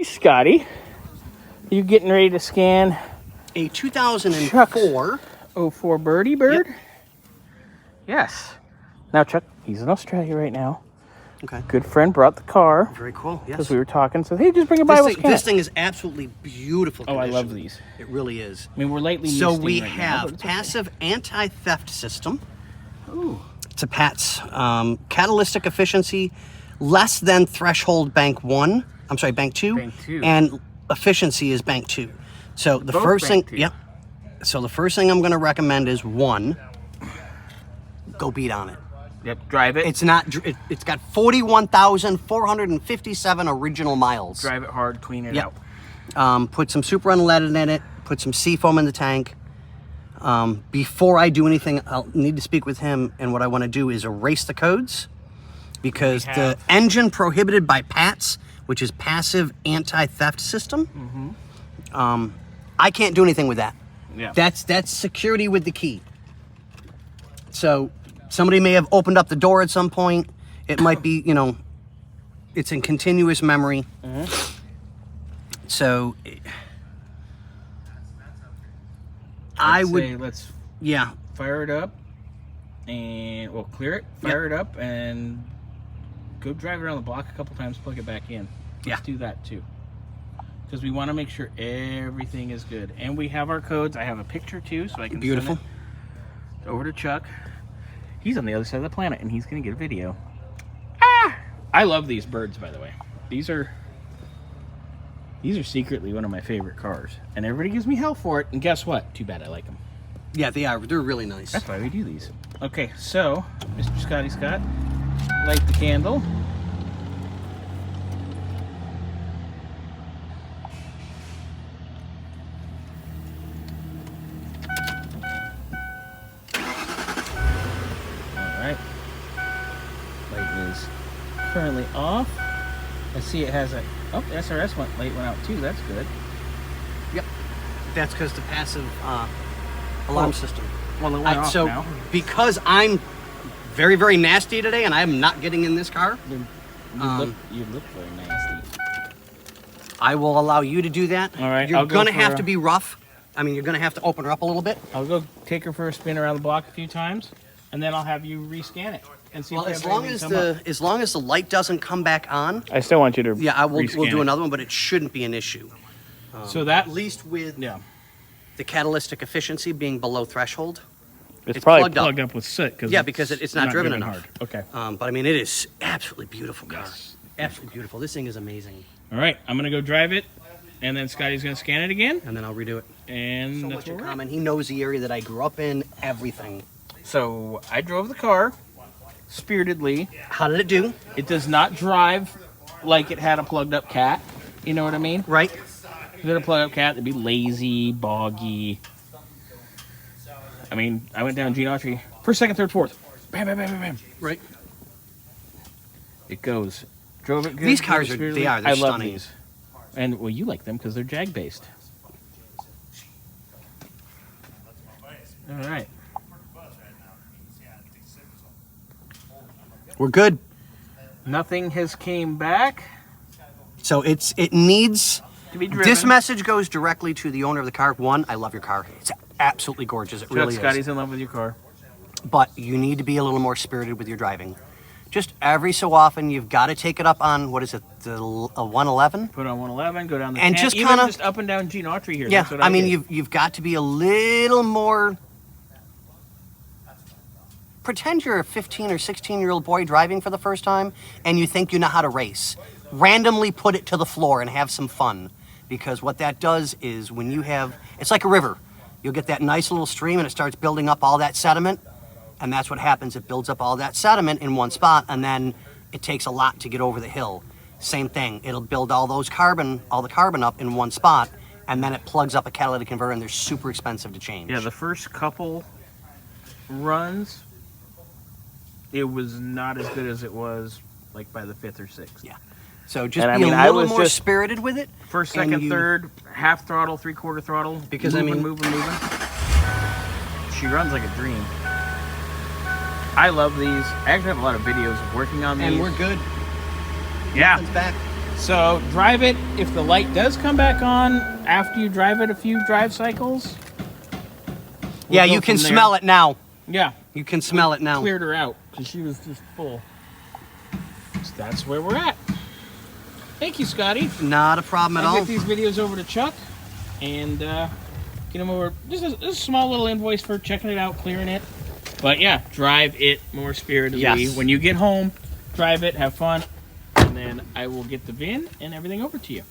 Hey, Scotty, you getting ready to scan a 2004 04 Birdie Bird? Yep. Yes. Now, Chuck, he's in Australia right now. Okay. Good friend brought the car. Very cool. Yes. Because we were talking, so hey, just bring it by. This thing is absolutely beautiful condition. Oh, I love these. It really is. I mean, we're lightly So misting we right have now, passive anti-theft system. Ooh. It's a PATS. Catalytic efficiency less than threshold bank 1. I'm sorry, bank 2. Bank 2. And efficiency is bank 2. So the Both first thing, bank 2. yep. So the first thing I'm going to recommend is 1. Go beat on it. Yep, drive it. It's not. It's got 41,457 original miles. Drive it hard, clean it out. Put some super unleaded in it. Put some seafoam in the tank. Before I do anything, I'll need to speak with him. And what I want to do is erase the codes, because the engine prohibited by PATS, which is passive anti-theft system. I can't do anything with that. Yeah. That's security with the key. So somebody may have opened up the door at some point. It might be, it's in continuous memory. So I would say let's yeah, fire it up and we'll clear it, fire it up, and go drive it around the block a couple times, plug it back in. Let's do that too, because we want to make sure everything is good. And we have our codes. I have a picture too, so I can send it over to Chuck. He's on the other side of the planet, and he's gonna get a video. I love these birds, by the way. These are secretly one of my favorite cars, and everybody gives me hell for it. And guess what? Too bad I like them. Yeah, they are. They're really nice. That's why we do these. Okay, so Mr. Scotty Scott, light the candle. Currently off. I see it has a the SRS light went out too. That's good. Yep, that's because the passive alarm system. Well, it went off so now. Because I'm very, very nasty today, and I am not getting in this car. You look very nasty. I will allow you to do that. All right, you're gonna have to be rough. I mean, you're gonna have to open her up a little bit. I'll go take her for a spin around the block a few times, and then I'll have you rescan it. And see as long as the light doesn't come back on, I still want you to. Yeah, we'll do another one, but it shouldn't be an issue. So that, at least with the catalytic efficiency being below threshold, it's probably plugged up with soot. Because it's not driven enough. Hard. Okay. But I mean, it is absolutely beautiful car. Yes. Absolutely beautiful. This thing is amazing. All right, I'm gonna go drive it, and then Scotty's gonna scan it again, and then I'll redo it. And so much in common. He knows the area that I grew up in. Everything. So I drove the car spiritedly. How did it do? It does not drive like it had a plugged up cat. You know what I mean? Right. If it had a plugged up cat, it'd be lazy, boggy. I mean, I went down Gene Autry, first, second, third, fourth. Bam, bam, bam, bam, bam. Right. It goes. Drove it good. These cars they're I stunning. love these. And well, you like them because they're Jag based. All right. We're good. Nothing has came back. So it needs to be driven. This message goes directly to the owner of the car. 1, I love your car. It's absolutely gorgeous. It really is. Scotty's in love with your car. But you need to be a little more spirited with your driving. Just every so often, you've got to take it up on, what is it, the 111? Put on 111, go down the and 10, just kind of just up and down Gene Autry here. Yeah, That's what I mean, you've got to be a little more. Pretend you're a 15 or 16-year-old boy driving for the first time and you think you know how to race. Randomly put it to the floor and have some fun. Because what that does is when you have, it's like a river. You'll get that nice little stream and it starts building up all that sediment. And that's what happens. It builds up all that sediment in one spot, and then it takes a lot to get over the hill. Same thing. It'll build all the carbon up in one spot, and then it plugs up a catalytic converter, and they're super expensive to change. Yeah, the first couple runs, it was not as good as it was like by the 5th or 6th. Yeah. So just be a little more spirited with it. First, second, third, half throttle, 3/4 throttle. Because moving. She runs like a dream. I love these. I actually have a lot of videos of working on these. And we're good. Yeah. Nothing's back. So drive it. If the light does come back on after you drive it a few drive cycles, yeah, you can smell it now. Yeah, you can smell it now. Cleared her out because she was just full. So that's where we're at. Thank you, Scotty. Not a problem at all. I'll get these videos over to Chuck and get them over. Just a small little invoice for checking it out, clearing it. But yeah, drive it more spiritedly. Yes. When you get home, drive it, have fun, and then I will get the VIN and everything over to you.